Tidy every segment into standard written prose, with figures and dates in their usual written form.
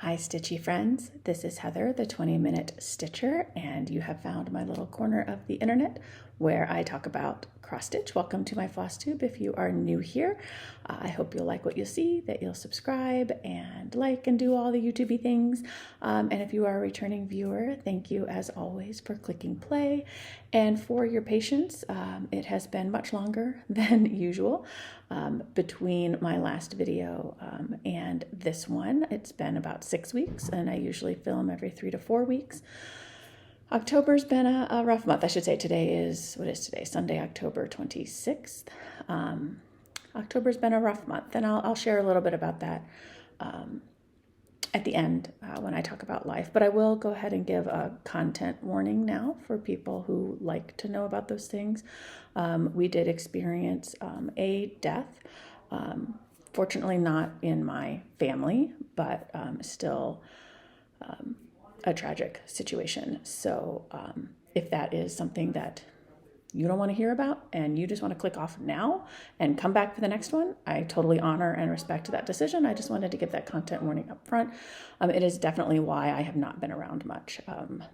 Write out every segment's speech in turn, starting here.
Hi Stitchy friends, this is Heather, the 20-minute stitcher, and you have found my little corner of the internet where I talk about cross stitch. Welcome to my Flosstube if you are new here. I hope you'll like what you see, that you'll subscribe and like and do all the YouTubey things. And if you are a returning viewer, thank you as always for clicking play and for your patience. It has been much longer than usual between my last video and this one. It's been about 6 weeks, and I usually film every 3 to 4 weeks. October's been a rough month. I should say today is, what is today? Sunday, October 26th. October's been a rough month, and I'll share a little bit about that at the end when I talk about life. But I will go ahead and give a content warning now for people who like to know about those things. We did experience a death. Fortunately not in my family, but still a tragic situation. So if that is something that you don't want to hear about and you just want to click off now and come back for the next one, I totally honor and respect that decision. I just wanted to give that content warning up front. It is definitely why I have not been around much.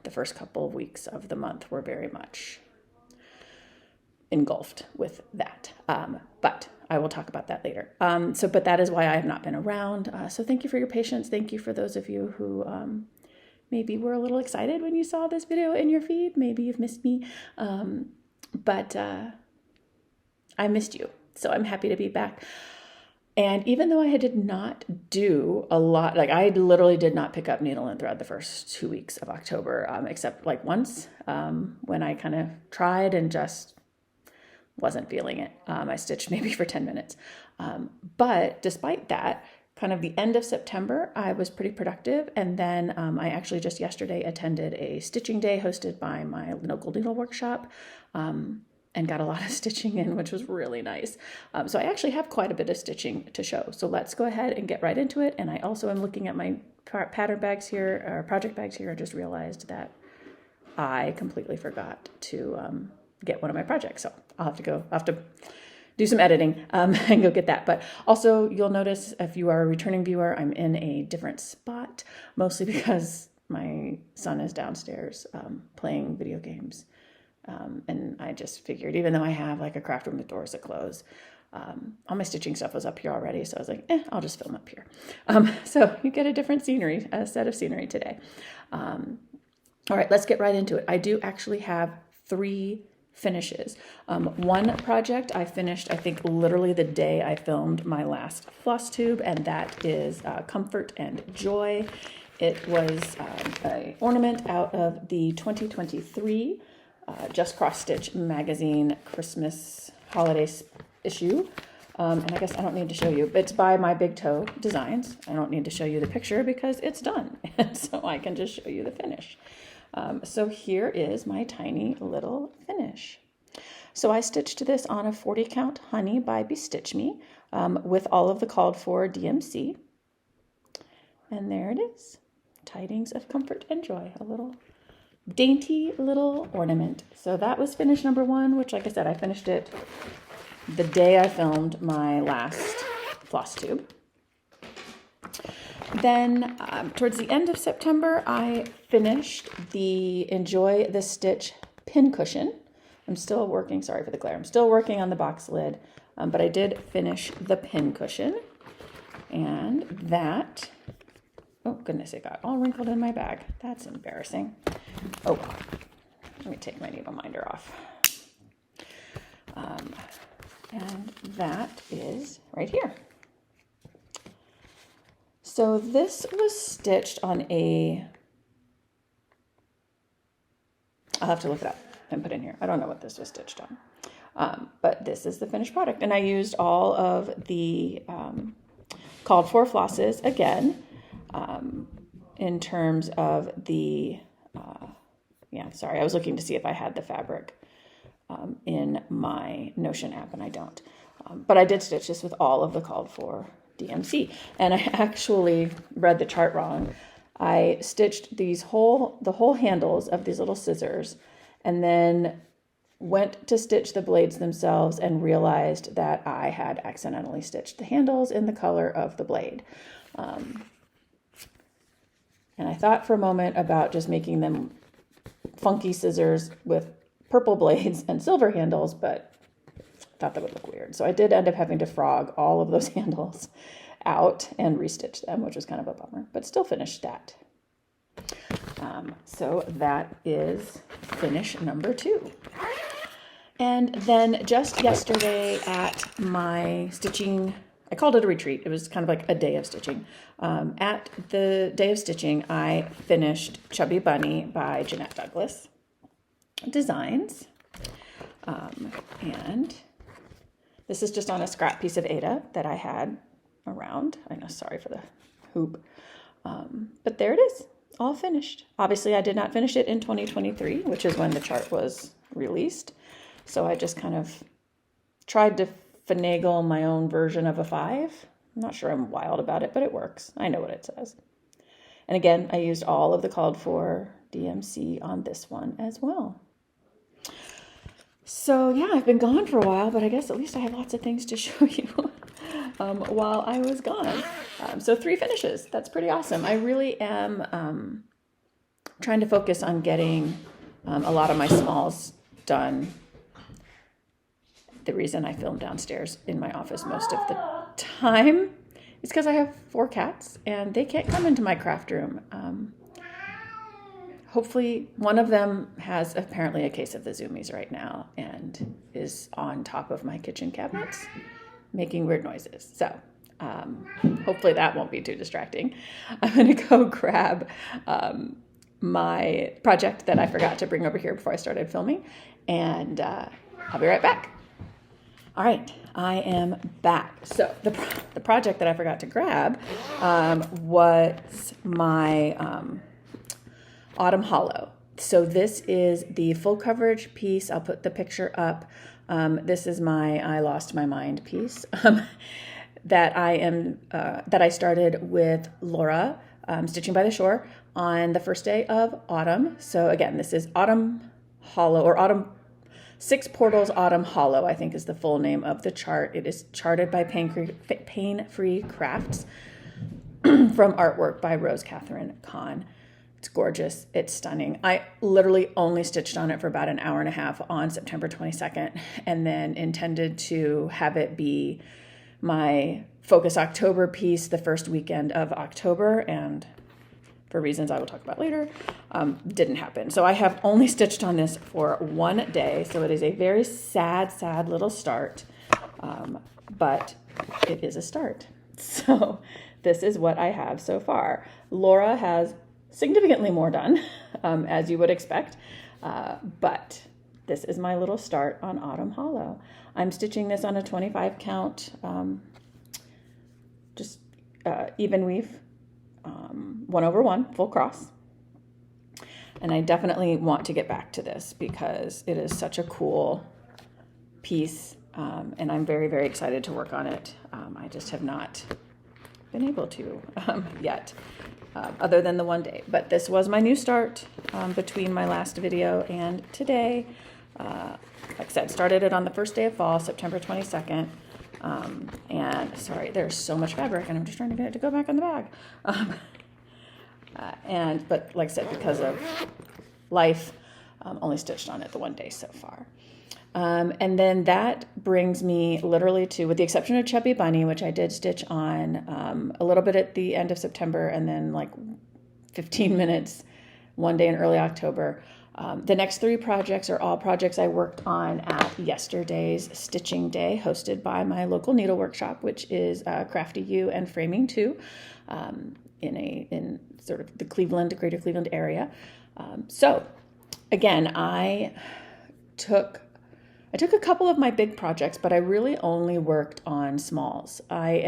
The first couple of weeks of the month were very much engulfed with that. But I will talk about that later. But that is why I have not been around. So thank you for your patience. Thank you for those of you who maybe were a little excited when you saw this video in your feed. Maybe you've missed me. But I missed you. So I'm happy to be back. And even though I did not do a lot, like I literally did not pick up needle and thread the first 2 weeks of October, except like once when I kind of tried and just wasn't feeling it. I stitched maybe for 10 minutes. But despite that, kind of the end of September, I was pretty productive. And then I actually just yesterday attended a stitching day hosted by my local needle workshop and got a lot of stitching in, which was really nice. So I actually have quite a bit of stitching to show. So let's go ahead and get right into it. And I also am looking at my pattern bags here, or project bags here. I just realized that I completely forgot to get one of my projects. So I'll have to do some editing and go get that. But also you'll notice if you are a returning viewer, I'm in a different spot, mostly because my son is downstairs playing video games. And I just figured, even though I have like a craft room with doors that close, all my stitching stuff was up here already. So I was like, I'll just film up here. So you get a different scenery, a set of scenery today. All right, let's get right into it. I do actually have 3 finishes. One project I finished, I think literally the day I filmed my last Flosstube, and that is Comfort and Joy. It was an ornament out of the 2023 Just Cross Stitch magazine Christmas holiday issue. And I guess I don't need to show you. It's by My Big Toe Designs. I don't need to show you the picture because it's done. And so I can just show you the finish. So here is my tiny little finish. So I stitched this on a 40 count honey by Stitch Me with all of the called for DMC. And there it is. Tidings of Comfort and Joy, a little dainty little ornament. So that was finish number 1, which like I said, I finished it the day I filmed my last Flosstube. Then towards the end of September, I finished the Enjoy the Stitch Pincushion. I'm still working, sorry for the glare, I'm still working on the box lid, but I did finish the Pincushion. And that, oh goodness, it got all wrinkled in my bag. That's embarrassing. Oh, let me take my needle minder off. And that is right here. So this was stitched on I'll have to look it up and put in here. I don't know what this was stitched on, but this is the finished product. And I used all of the called for flosses again in terms of the, sorry, I was looking to see if I had the fabric in my Notion app, and I don't. But I did stitch this with all of the called for DMC. And I actually read the chart wrong. I stitched the whole handles of these little scissors and then went to stitch the blades themselves and realized that I had accidentally stitched the handles in the color of the blade. And I thought for a moment about just making them funky scissors with purple blades and silver handles, but I thought that would look weird. So I did end up having to frog all of those handles out and restitch them, which was kind of a bummer, but still finished that. So that is finish number 2. And then just yesterday at my stitching, I called it a retreat. It was kind of like a day of stitching. At the day of stitching, I finished Chubby Bunny by Jeannette Douglas Designs. And this is just on a scrap piece of Aida that I had around. I know, sorry for the hoop. But there it is, all finished. Obviously, I did not finish it in 2023, which is when the chart was released. So I just kind of tried to finagle my own version of a 5. I'm not sure I'm wild about it, but it works. I know what it says. And again, I used all of the called for DMC on this one as well. So yeah, I've been gone for a while, but I guess at least I have lots of things to show you while I was gone. So 3 finishes. That's pretty awesome. I really am trying to focus on getting a lot of my smalls done. The reason I film downstairs in my office most of the time is because I have 4 cats and they can't come into my craft room. Hopefully one of them has apparently a case of the zoomies right now and is on top of my kitchen cabinets making weird noises. So hopefully that won't be too distracting. I'm going to go grab my project that I forgot to bring over here before I started filming, and I'll be right back. All right, I am back. So the project that I forgot to grab was my Autumn Hollow. So this is the full coverage piece. I'll put the picture up. This is my I Lost My Mind piece that I started with Laura, Stitching by the Shore, on the first day of autumn. So again, this is Autumn Hollow, or Autumn 6 Portals Autumn Hollow, I think is the full name of the chart. It is charted by Paine Free Crafts from artwork by Rose Catherine Kahn. It's gorgeous. It's stunning. I literally only stitched on it for about an hour and a half on September 22nd, and then intended to have it be my Focus October piece the first weekend of October, and for reasons I will talk about later, didn't happen. So I have only stitched on this for 1 day. So it is a very sad, sad little start, but it is a start. So this is what I have so far. Laura has significantly more done, as you would expect, but this is my little start on Autumn Hollow. I'm stitching this on a 25 count, just even weave, 1/1 full cross. And I definitely want to get back to this because it is such a cool piece, and I'm very, very excited to work on it. I just have not been able to yet, other than the 1 day. But this was my new start between my last video and today. Like I said, started it on the first day of fall, September 22nd. And sorry, there's so much fabric and I'm just trying to get it to go back in the bag. But like I said, because of life, only stitched on it the 1 day so far. And then that brings me literally to, with the exception of Chubby Bunny, which I did stitch on a little bit at the end of September and then like 15 minutes 1 day in early October. The next 3 projects are all projects I worked on at yesterday's Stitching Day, hosted by my local needle workshop, which is Crafty U and Framing 2, in sort of the greater Cleveland area. So again, I took a couple of my big projects, but I really only worked on smalls. I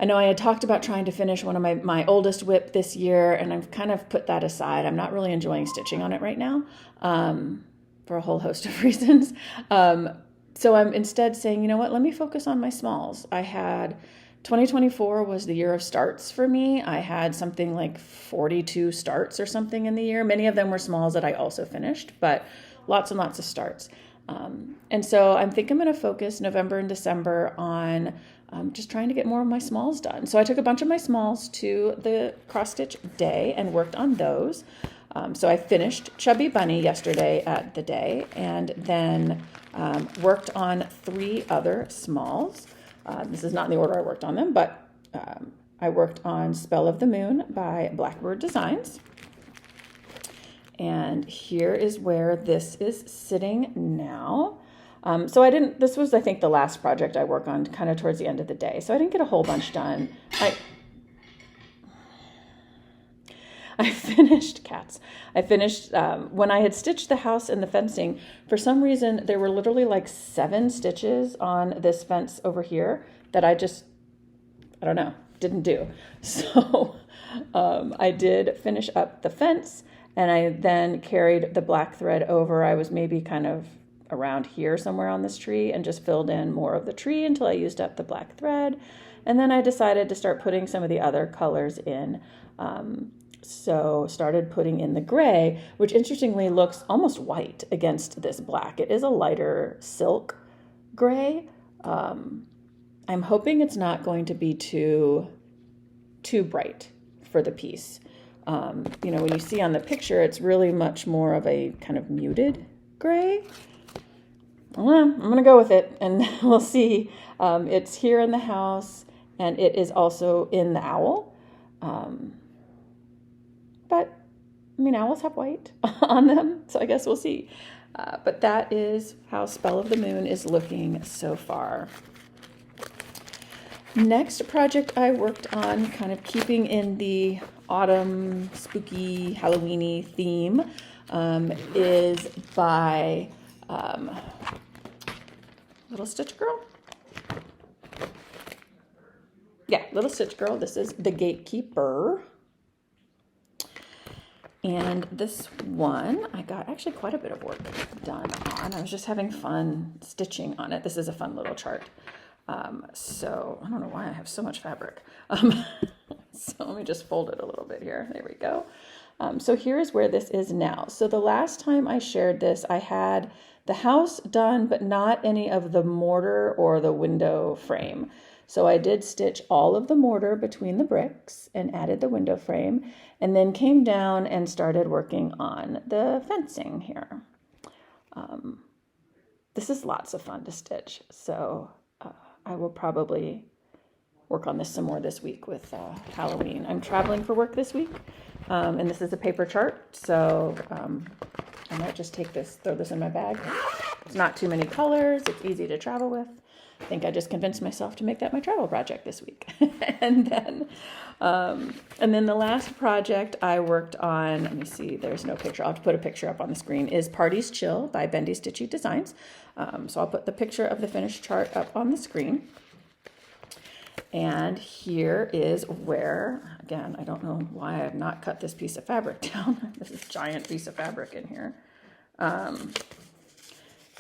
know I had talked about trying to finish one of my oldest whip this year, and I've kind of put that aside. I'm not really enjoying stitching on it right now, for a whole host of reasons. So I'm instead saying, you know what, let me focus on my smalls. 2024 was the year of starts for me. I had something like 42 starts or something in the year. Many of them were smalls that I also finished, but lots and lots of starts. And so I think I'm going to focus November and December on just trying to get more of my smalls done. So I took a bunch of my smalls to the cross stitch day and worked on those. So I finished Chubby Bunny yesterday at the day, and then worked on 3 other smalls. This is not in the order I worked on them, but I worked on Spell of the Moon by Blackbird Designs. And here is where this is sitting now. This was, I think, the last project I worked on kind of towards the end of the day. So I didn't get a whole bunch done. I finished when I had stitched the house and the fencing. For some reason, there were literally like 7 stitches on this fence over here that I don't know, didn't do. So I did finish up the fence, and I then carried the black thread over. I was maybe kind of around here somewhere on this tree and just filled in more of the tree until I used up the black thread. And then I decided to start putting some of the other colors in. So started putting in the gray, which interestingly looks almost white against this black. It is a lighter silk gray. I'm hoping it's not going to be too bright for the piece. When you see on the picture, it's really much more of a kind of muted gray. I'm going to go with it, and we'll see. It's here in the house, and it is also in the owl. But, owls have white on them, so I guess we'll see. But that is how Spell of the Moon is looking so far. Next project I worked on, kind of keeping in the autumn, spooky, Halloween-y theme, is by Little Stitch Girl. Yeah, Little Stitch Girl. This is the Gatekeep-purr. And this one, I got actually quite a bit of work done on. I was just having fun stitching on it. This is a fun little chart. So I don't know why I have so much fabric. So let me just fold it a little bit here. There we go. So here is where this is now. So the last time I shared this, I had the house done, but not any of the mortar or the window frame. So I did stitch all of the mortar between the bricks and added the window frame, and then came down and started working on the fencing here. This is lots of fun to stitch, so I will probably work on this some more this week with Halloween. I'm traveling for work this week, and this is a paper chart, so I might just throw this in my bag. It's not too many colors, it's easy to travel with. I think I just convinced myself to make that my travel project this week. and then the last project I worked on, let me see, there's no picture. I'll have to put a picture up on the screen, is Party's Chill by Bendy Stitchy Designs. So I'll put the picture of the finished chart up on the screen. And here is where, again, I don't know why I have not cut this piece of fabric down. This is a giant piece of fabric in here.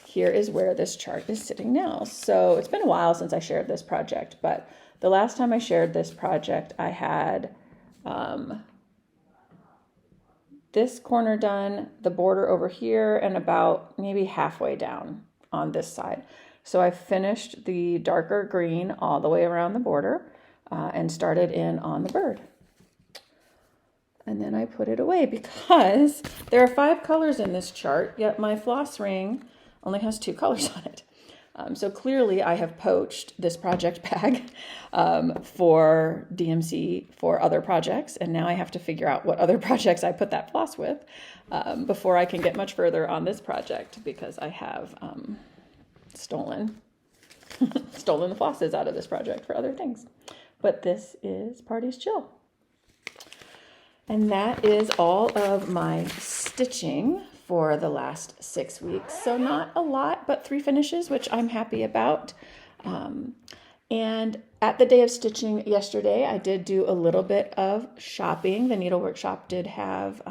Here is where this chart is sitting now. So it's been a while since I shared this project, but the last time I shared this project, I had this corner done, the border over here, and about maybe halfway down on this side. So I finished the darker green all the way around the border and started in on the bird. And then I put it away because there are 5 colors in this chart, yet my floss ring only has 2 colors on it. So clearly I have poached this project bag for DMC for other projects, and now I have to figure out what other projects I put that floss with before I can get much further on this project, because I have stolen the flosses out of this project for other things. But this is Party's Chill. And that is all of my stitching for the last 6 weeks. So not a lot, but 3 finishes, which I'm happy about. And at the day of stitching yesterday, I did do a little bit of shopping. The Needle Workshop did have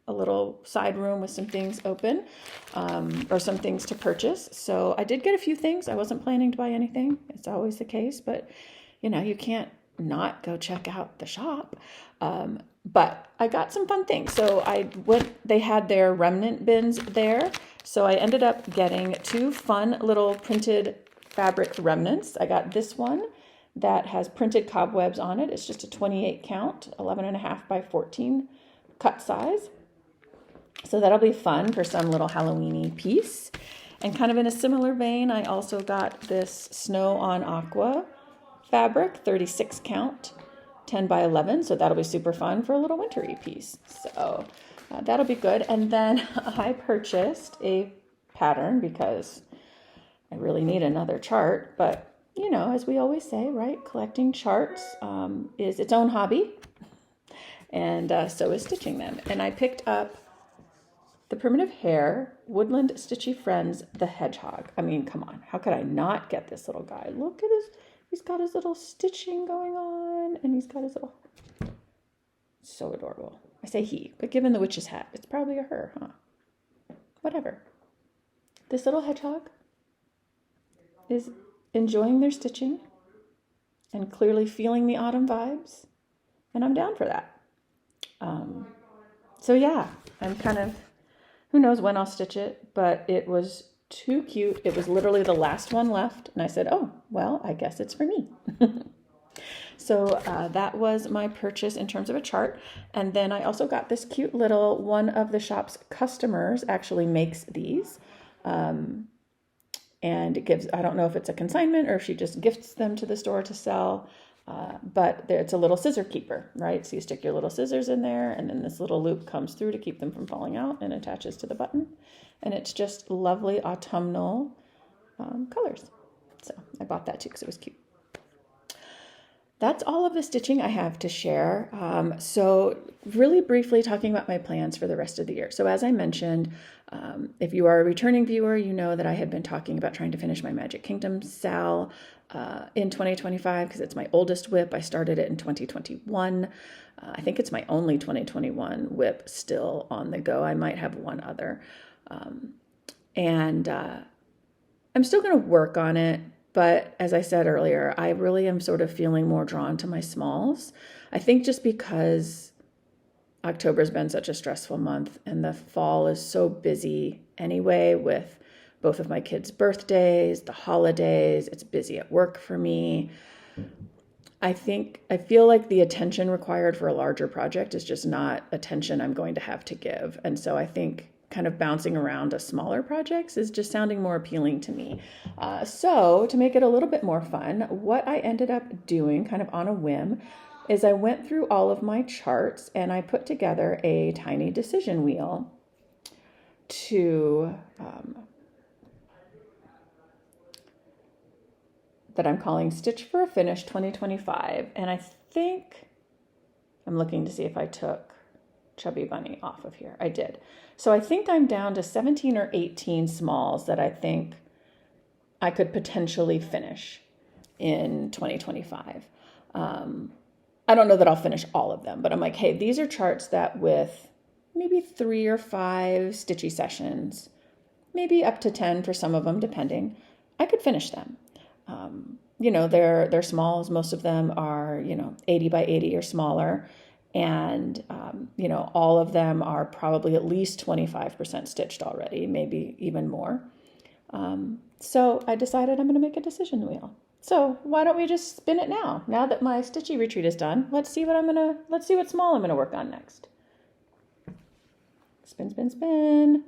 a little side room with some things open, or some things to purchase. So I did get a few things. I wasn't planning to buy anything. It's always the case, but you can't not go check out the shop. But I got some fun things. So they had their remnant bins there. So I ended up getting 2 fun little printed fabric remnants. I got this one. that has printed cobwebs on it. It's just a 28 count, 11.5 by 14 cut size. So that'll be fun for some little Halloween-y piece. And kind of in a similar vein, I also got this Snow on Aqua fabric, 36 count, 10 by 11. So that'll be super fun for a little wintry piece. So that'll be good. And then I purchased a pattern because I really need another chart, but you know, as we always say, right, collecting charts is its own hobby, and so is stitching them. And I picked up the Primitive Hare Woodland Stitchy Friends the Hedgehog. I mean, come on, how could I not get this little guy? Look at he's got his little stitching going on, and he's got his little, so adorable. I say he, but given the witch's hat, it's probably a her, huh? Whatever. This little hedgehog is enjoying their stitching and clearly feeling the autumn vibes, and I'm down for that. So yeah, I'm kind of, who knows when I'll stitch it, but it was too cute. It was literally the last one left, and I said, oh, well, I guess it's for me. So that was my purchase in terms of a chart. And then I also got this cute little, one of the shop's customers actually makes these. And it gives, I don't know if it's a consignment or if she just gifts them to the store to sell, but it's a little scissor keeper, right? So you stick your little scissors in there, and then this little loop comes through to keep them from falling out and attaches to the button. And it's just lovely autumnal colors. So I bought that too because it was cute. That's all of the stitching I have to share. So really briefly talking about my plans for the rest of the year. So as I mentioned, if you are a returning viewer, you know that I had been talking about trying to finish my Magic Kingdom SAL in 2025 because it's my oldest WIP. I started it in 2021. I think it's my only 2021 WIP still on the go. I might have one other. And I'm still going to work on it. But as I said earlier, I really am sort of feeling more drawn to my smalls. I think just because October's been such a stressful month and the fall is so busy anyway with both of my kids' birthdays, the holidays, it's busy at work for me. I feel like the attention required for a larger project is just not attention I'm going to have to give. And so I think kind of bouncing around to smaller projects is just sounding more appealing to me. So to make it a little bit more fun, what I ended up doing kind of on a whim is I went through all of my charts and I put together a tiny decision wheel that I'm calling Stitch for a Finish 2025. And I think I'm looking to see if I took Chubby Bunny off of here. I did. So I think I'm down to 17 or 18 smalls that I think I could potentially finish in 2025. I don't know that I'll finish all of them, but I'm like, hey, these are charts that with maybe 3 or 5 stitchy sessions, maybe up to 10 for some of them, depending, I could finish them. They're smalls. Most of them are, 80 by 80 or smaller. And, all of them are probably at least 25% stitched already, maybe even more. So I decided I'm going to make a decision wheel. So why don't we just spin it now? Now that my stitchy retreat is done, let's see what small I'm going to work on next. Spin, spin, spin.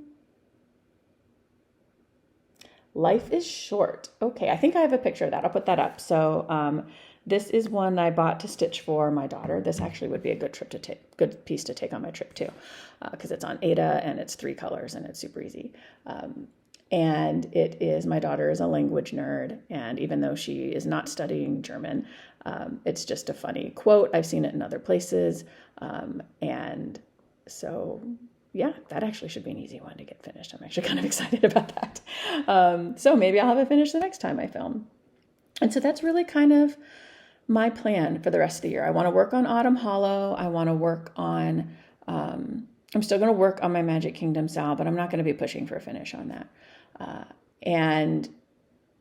Life is short. Okay, I think I have a picture of that. I'll put that up. So, this is one I bought to stitch for my daughter. This actually would be a good piece to take on my trip too, because it's on Ada and it's 3 colors and it's super easy. And my daughter is a language nerd, and even though she is not studying German, it's just a funny quote. I've seen it in other places, and so yeah, that actually should be an easy one to get finished. I'm actually kind of excited about that. So maybe I'll have it finished the next time I film. And so that's really kind of my plan for the rest of the year. I want to work on Autumn Hollow. I want to work on, I'm still going to work on my Magic Kingdom SAL, but I'm not going to be pushing for a finish on that. And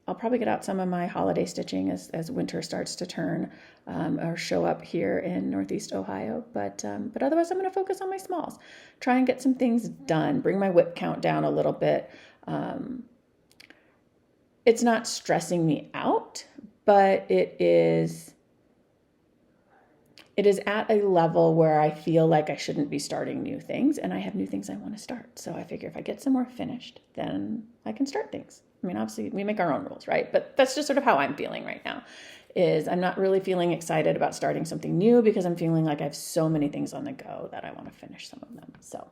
I'll probably get out some of my holiday stitching as winter starts to turn, or show up here in Northeast Ohio. But otherwise I'm going to focus on my smalls, try and get some things done, bring my WIP count down a little bit. It's not stressing me out, but it is at a level where I feel like I shouldn't be starting new things, and I have new things I want to start. So I figure if I get some more finished, then I can start things. I mean, obviously we make our own rules, right? But that's just sort of how I'm feeling right now, is I'm not really feeling excited about starting something new because I'm feeling like I have so many things on the go that I want to finish some of them. So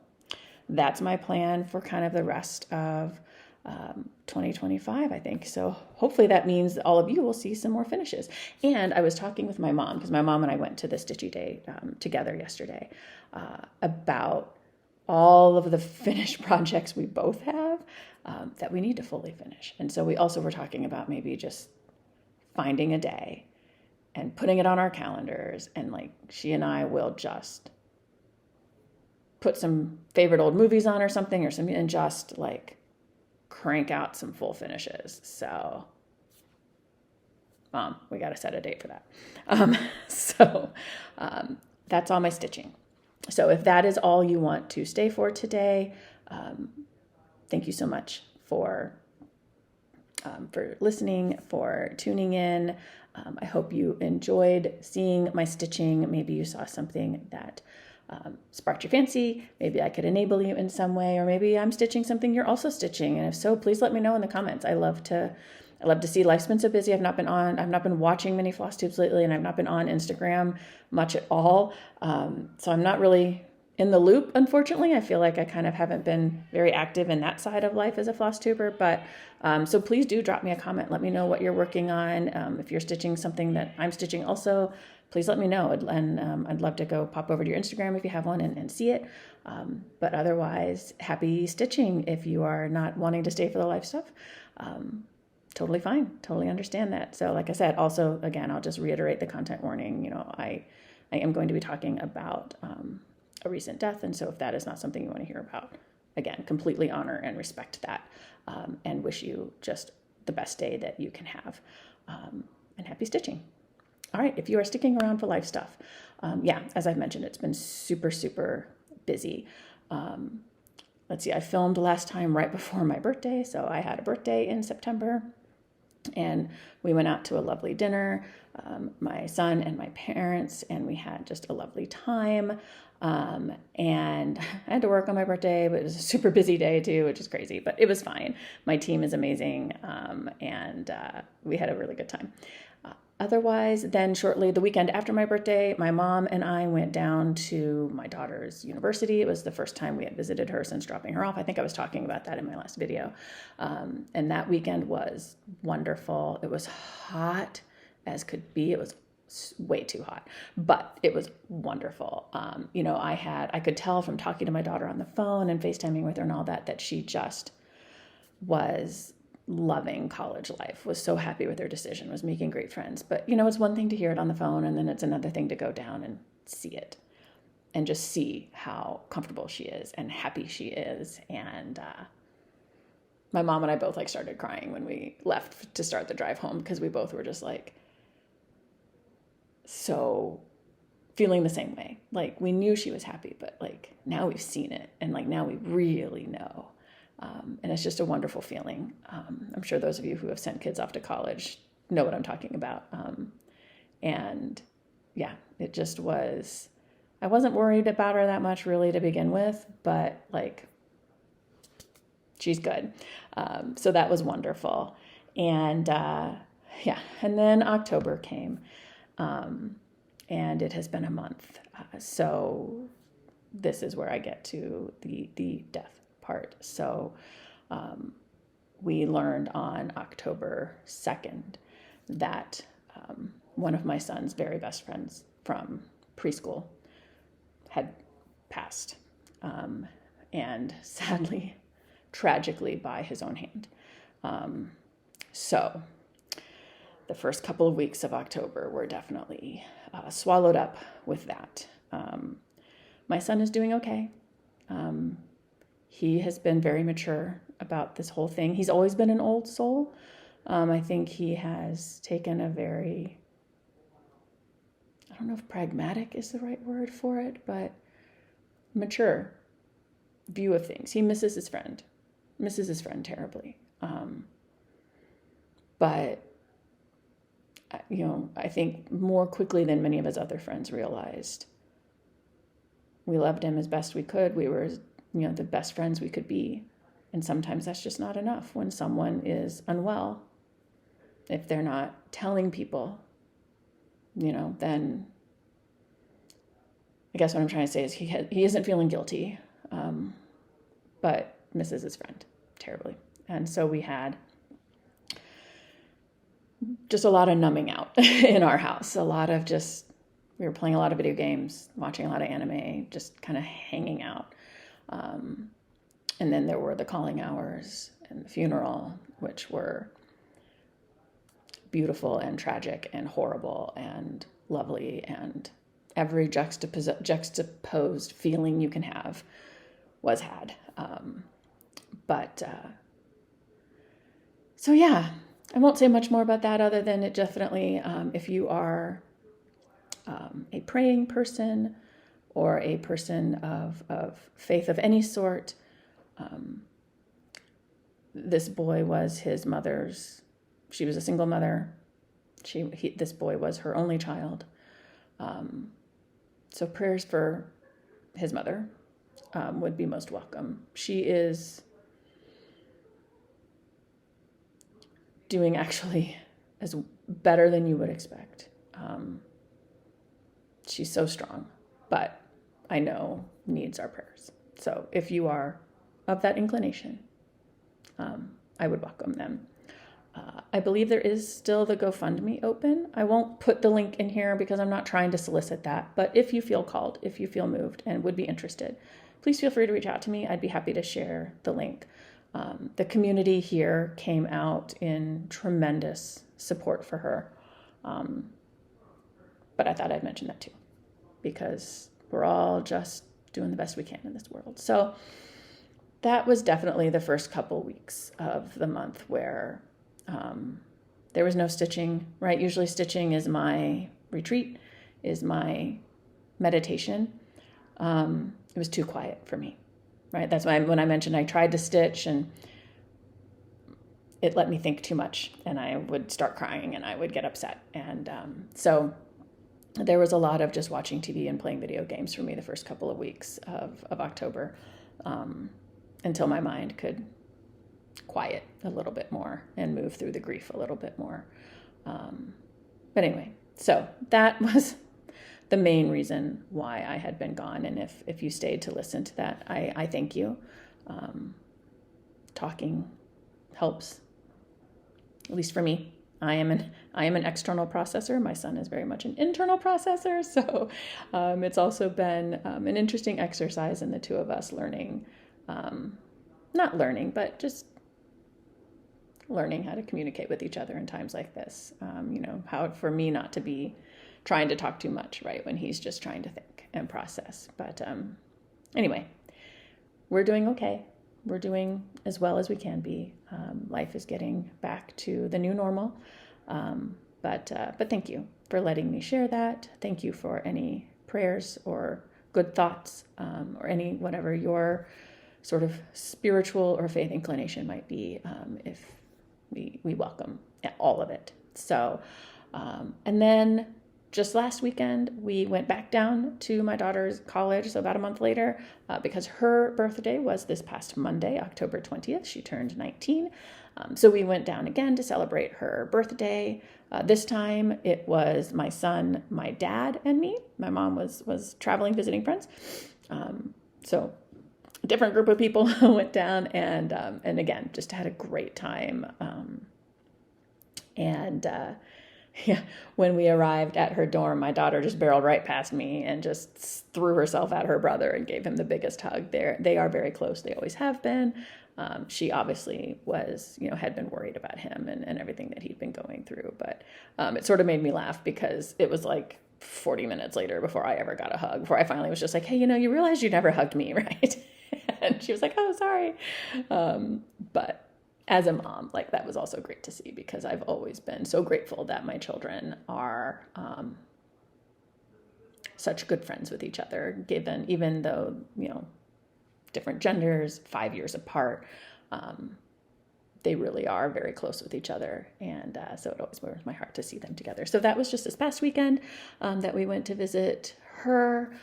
that's my plan for kind of the rest of 2025, I think. So hopefully that means all of you will see some more finishes. And I was talking with my mom, because my mom and I went to the Stitchy Day together yesterday, about all of the finished projects we both have that we need to fully finish. And so we also were talking about maybe just finding a day and putting it on our calendars, and like she and I will just put some favorite old movies on or something and just like crank out some full finishes. So, Mom, we got to set a date for that. That's all my stitching. So if that is all you want to stay for today, thank you so much for listening, for tuning in. I hope you enjoyed seeing my stitching. Maybe you saw something that sparked your fancy. Maybe I could enable you in some way, or maybe I'm stitching something you're also stitching. And if so, please let me know in the comments. I love to see. Life's been so busy. I've not been watching many Flosstubes lately, and I've not been on Instagram much at all. So I'm not really in the loop, unfortunately. I feel like I kind of haven't been very active in that side of life as a Flosstuber, but so please do drop me a comment. Let me know what you're working on. If you're stitching something that I'm stitching also, please let me know. And I'd love to go pop over to your Instagram if you have one and see it. But otherwise, happy stitching if you are not wanting to stay for the life stuff. Totally fine. Totally understand that. So like I said, also, again, I'll just reiterate the content warning. I am going to be talking about a recent death. And so if that is not something you want to hear about, again, completely honor and respect that, and wish you just the best day that you can have, and happy stitching. All right, if you are sticking around for life stuff, as I've mentioned, it's been super, super busy. Let's see, I filmed last time right before my birthday, so I had a birthday in September, and we went out to a lovely dinner, my son and my parents, and we had just a lovely time. And I had to work on my birthday, but it was a super busy day too, which is crazy, but it was fine. My team is amazing, and we had a really good time. Otherwise, then shortly the weekend after my birthday, my mom and I went down to my daughter's university. It was the first time we had visited her since dropping her off. I think I was talking about that in my last video. And that weekend was wonderful. It was hot as could be. It was way too hot, but it was wonderful. I could tell from talking to my daughter on the phone and FaceTiming with her and all that she just was loving college life, was so happy with her decision, was making great friends. But, it's one thing to hear it on the phone, and then it's another thing to go down and see it and just see how comfortable she is and happy she is. And my mom and I both started crying when we left to start the drive home, because we both were just so feeling the same way. We knew she was happy, but now we've seen it, and now we really know. And it's just a wonderful feeling. I'm sure those of you who have sent kids off to college know what I'm talking about. And yeah, it just was, I wasn't worried about her that much really to begin with, but she's good. So that was wonderful. And and then October came, and it has been a month. So this is where I get to the death part. So we learned on October 2nd that one of my son's very best friends from preschool had passed, and sadly, tragically, by his own hand. So the first couple of weeks of October were definitely swallowed up with that. My son is doing okay. He has been very mature about this whole thing. He's always been an old soul. I think he has taken a very, I don't know if pragmatic is the right word for it, but mature view of things. He misses his friend terribly. But I think more quickly than many of his other friends realized, we loved him as best we could. We were, the best friends we could be. And sometimes that's just not enough when someone is unwell. If they're not telling people, then I guess what I'm trying to say is he isn't feeling guilty, but misses his friend terribly. And so we had just a lot of numbing out in our house. We were playing a lot of video games, watching a lot of anime, just kind of hanging out. And then there were the calling hours and the funeral, which were beautiful and tragic and horrible and lovely, and every juxtaposed feeling you can have was had. So yeah, I won't say much more about that other than it definitely, if you are a praying person or a person of faith of any sort, this boy was his mother's. She was a single mother. This boy was her only child. So prayers for his mother would be most welcome. She is doing actually as better than you would expect. She's so strong, but I know needs our prayers. So if you are of that inclination, I would welcome them. I believe there is still the GoFundMe open. I won't put the link in here because I'm not trying to solicit that. But if you feel called, if you feel moved and would be interested, please feel free to reach out to me. I'd be happy to share the link. The community here came out in tremendous support for her. But I thought I'd mention that too, because we're all just doing the best we can in this world. So that was definitely the first couple weeks of the month where there was no stitching, right? Usually stitching is my retreat, is my meditation. It was too quiet for me, right? That's why when I mentioned I tried to stitch and it let me think too much and I would start crying and I would get upset. And so there was a lot of just watching TV and playing video games for me the first couple of weeks of October, until my mind could quiet a little bit more and move through the grief a little bit more. But anyway, so that was the main reason why I had been gone. And if you stayed to listen to that, I thank you. Talking helps, at least for me. I am an external processor. My son is very much an internal processor. So it's also been an interesting exercise in the two of us learning, not learning, but just learning how to communicate with each other in times like this. How for me not to be trying to talk too much, right, when he's just trying to think and process. But anyway, we're doing okay. We're doing as well as we can be. Life is getting back to the new normal. But thank you for letting me share that. Thank you for any prayers or good thoughts, or any whatever your sort of spiritual or faith inclination might be. If we welcome all of it. So, and then just last weekend, we went back down to my daughter's college, so about a month later, because her birthday was this past Monday, October 20th. She turned 19. So we went down again to celebrate her birthday. This time it was my son, my dad, and me. My mom was traveling, visiting friends. So a different group of people went down and again, just had a great time. Yeah, when we arrived at her dorm, my daughter just barreled right past me and just threw herself at her brother and gave him the biggest hug. They are very close. They always have been. She obviously was, had been worried about him and everything that he'd been going through. But it sort of made me laugh because it was like 40 minutes later before I ever got a hug, before I finally was just like, hey, you realize you never hugged me, right? And she was like, oh, sorry. But as a mom, that was also great to see, because I've always been so grateful that my children are such good friends with each other, even though, different genders, 5 years apart. they really are very close with each other. And so it always warms my heart to see them together. So that was just this past weekend that we went to visit her.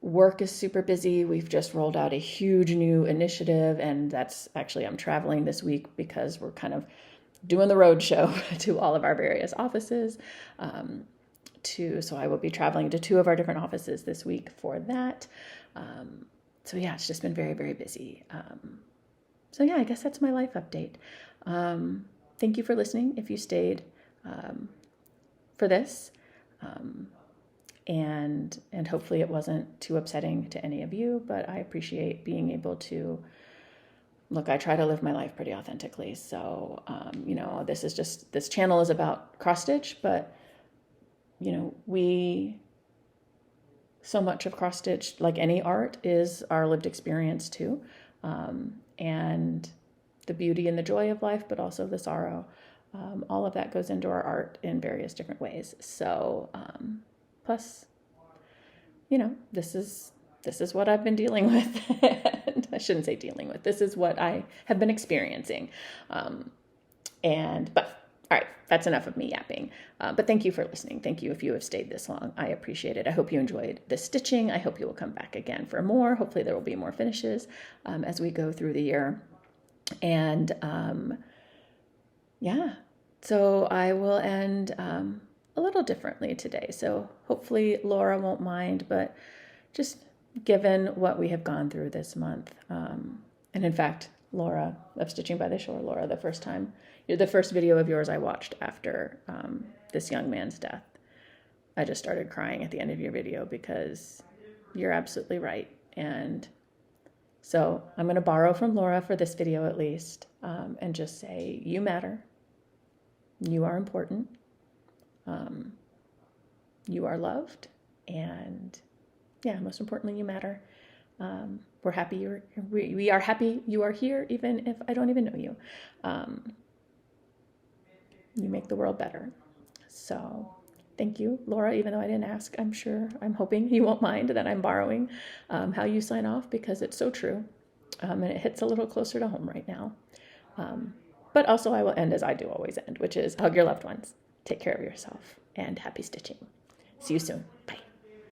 Work is super busy. We've just rolled out a huge new initiative, and that's actually, I'm traveling this week because we're kind of doing the road show to all of our various offices. So I will be traveling to 2 of our different offices this week for that. So yeah, it's just been very, very busy. So yeah, I guess that's my life update. Thank you for listening if you stayed for this. And hopefully it wasn't too upsetting to any of you, but I appreciate being able to, look, I try to live my life pretty authentically. So, this channel is about cross stitch, but so much of cross stitch, like any art, is our lived experience too. And the beauty and the joy of life, but also the sorrow. All of that goes into our art in various different ways. So, plus, this is what I've been dealing with. I shouldn't say dealing with. This is what I have been experiencing. But all right, that's enough of me yapping. But thank you for listening. Thank you if you have stayed this long. I appreciate it. I hope you enjoyed the stitching. I hope you will come back again for more. Hopefully there will be more finishes as we go through the year. And so I will end a little differently today. So hopefully Laura won't mind, but just given what we have gone through this month. And in fact, Laura of Stitching by the Shore, Laura, the first video of yours I watched after this young man's death. I just started crying at the end of your video because you're absolutely right. And so I'm going to borrow from Laura for this video at least, and just say, you matter. You are important. You are loved. And yeah, most importantly, you matter. We're happy we are happy you are here, even if I don't even know you. You make the world better. So thank you, Laura, even though I didn't ask. I'm hoping you won't mind that I'm borrowing how you sign off, because it's so true. And it hits a little closer to home right now. But also I will end as I do always end, which is hug your loved ones, take care of yourself, and happy stitching. See you soon. Bye.